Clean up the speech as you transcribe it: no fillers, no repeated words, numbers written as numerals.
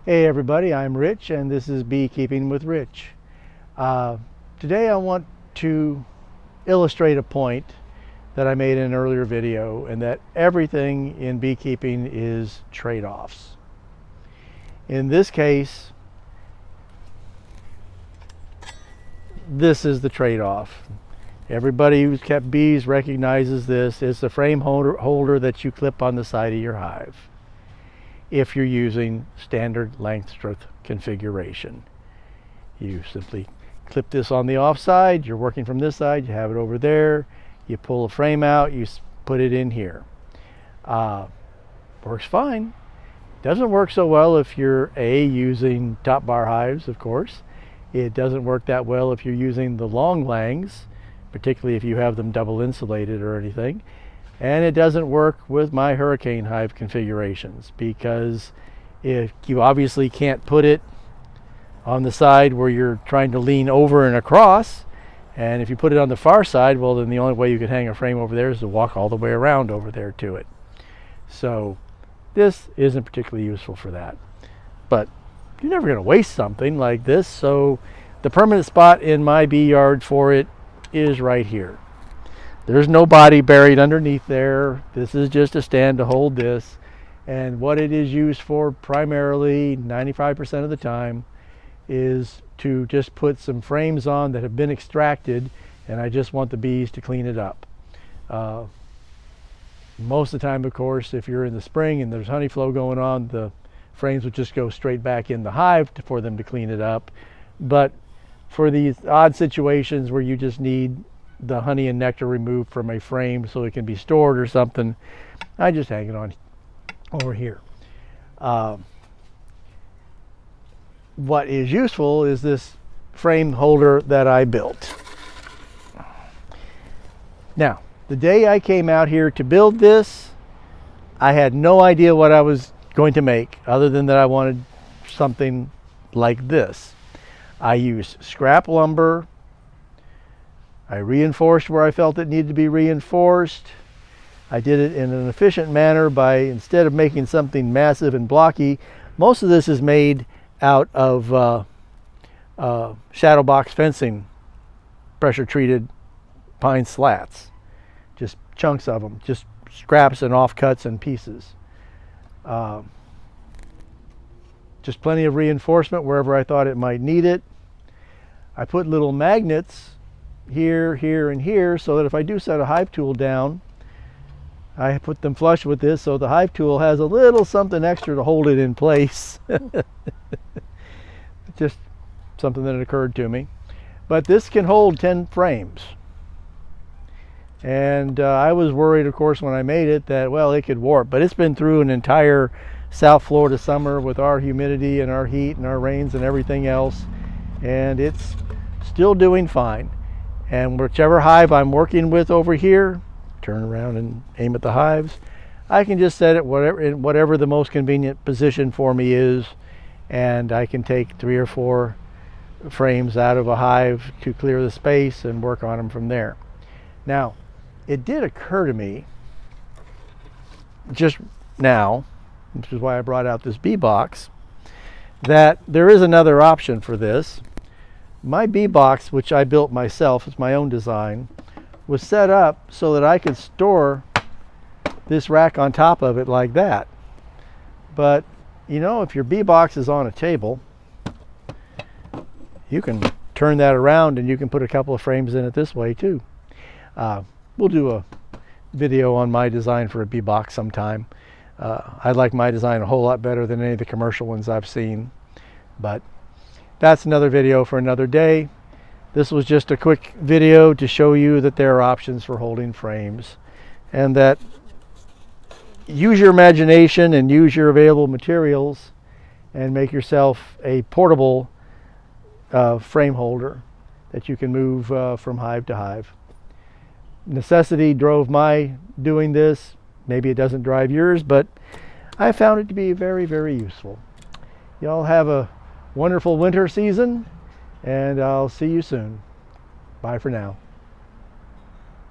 Hey everybody, I'm Rich and this is Beekeeping with Rich. Today I want to illustrate a point that I made in an earlier video, and that everything in beekeeping is trade-offs. In this case, this is the trade-off. Everybody who's kept bees recognizes this. It's a frame holder that you clip on the side of your hive if you're using standard length strip configuration. You simply clip this on the off side, you're working from this side, you have it over there, you pull a frame out, you put it in here. Works fine. Doesn't work so well if you're using top bar hives, of course. It doesn't work that well if you're using the long langs, particularly if you have them double insulated or anything. And it doesn't work with my hurricane hive configurations, because if you obviously can't put it on the side where you're trying to lean over and across, and if you put it on the far side, well, then the only way you could hang a frame over there is to walk all the way around over there to it. So this isn't particularly useful for that. But you're never going to waste something like this, so the permanent spot in my bee yard for it is right here. There's no body buried underneath there. This is just a stand to hold this. And what it is used for primarily, 95% of the time, is to just put some frames on that have been extracted, and I just want the bees to clean it up. Most of the time, of course, if you're in the spring and there's honey flow going on, the frames would just go straight back in the hive for them to clean it up. But for these odd situations where you just need the honey and nectar removed from a frame so it can be stored or something, I just hang it on over here. What is useful is this frame holder that I built. Now, the day I came out here to build this, I had no idea what I was going to make, other than that I wanted something like this. I used scrap lumber. I reinforced where I felt it needed to be reinforced. I did it in an efficient manner by, instead of making something massive and blocky, most of this is made out of shadow box fencing, pressure treated pine slats, just chunks of them, just scraps and offcuts and pieces. Just plenty of reinforcement wherever I thought it might need it. I put little magnets here, here, and here, so that if I do set a hive tool down, I put them flush with this, so the hive tool has a little something extra to hold it in place. Just something that occurred to me. But this can hold 10 frames. And I was worried, of course, when I made it that, well, it could warp. But it's been through an entire South Florida summer with our humidity and our heat and our rains and everything else, and it's still doing fine. And whichever hive I'm working with over here, turn around and aim at the hives, I can just set it in whatever the most convenient position for me is, and I can take 3 or 4 frames out of a hive to clear the space and work on them from there. Now, it did occur to me just now, which is why I brought out this bee box, that there is another option for this. My bee box, which I built myself, it's my own design, was set up so that I could store this rack on top of it like that. But you know, if your bee box is on a table, you can turn that around and you can put a couple of frames in it this way too. We'll do a video on my design for a bee box sometime. I like my design a whole lot better than any of the commercial ones I've seen, but that's another video for another day. This was just a quick video to show you that there are options for holding frames, and that use your imagination and use your available materials and make yourself a portable frame holder that you can move from hive to hive. Necessity drove my doing this. Maybe it doesn't drive yours, but I found it to be very, very useful. Y'all have a wonderful winter season, and I'll see you soon. Bye for now.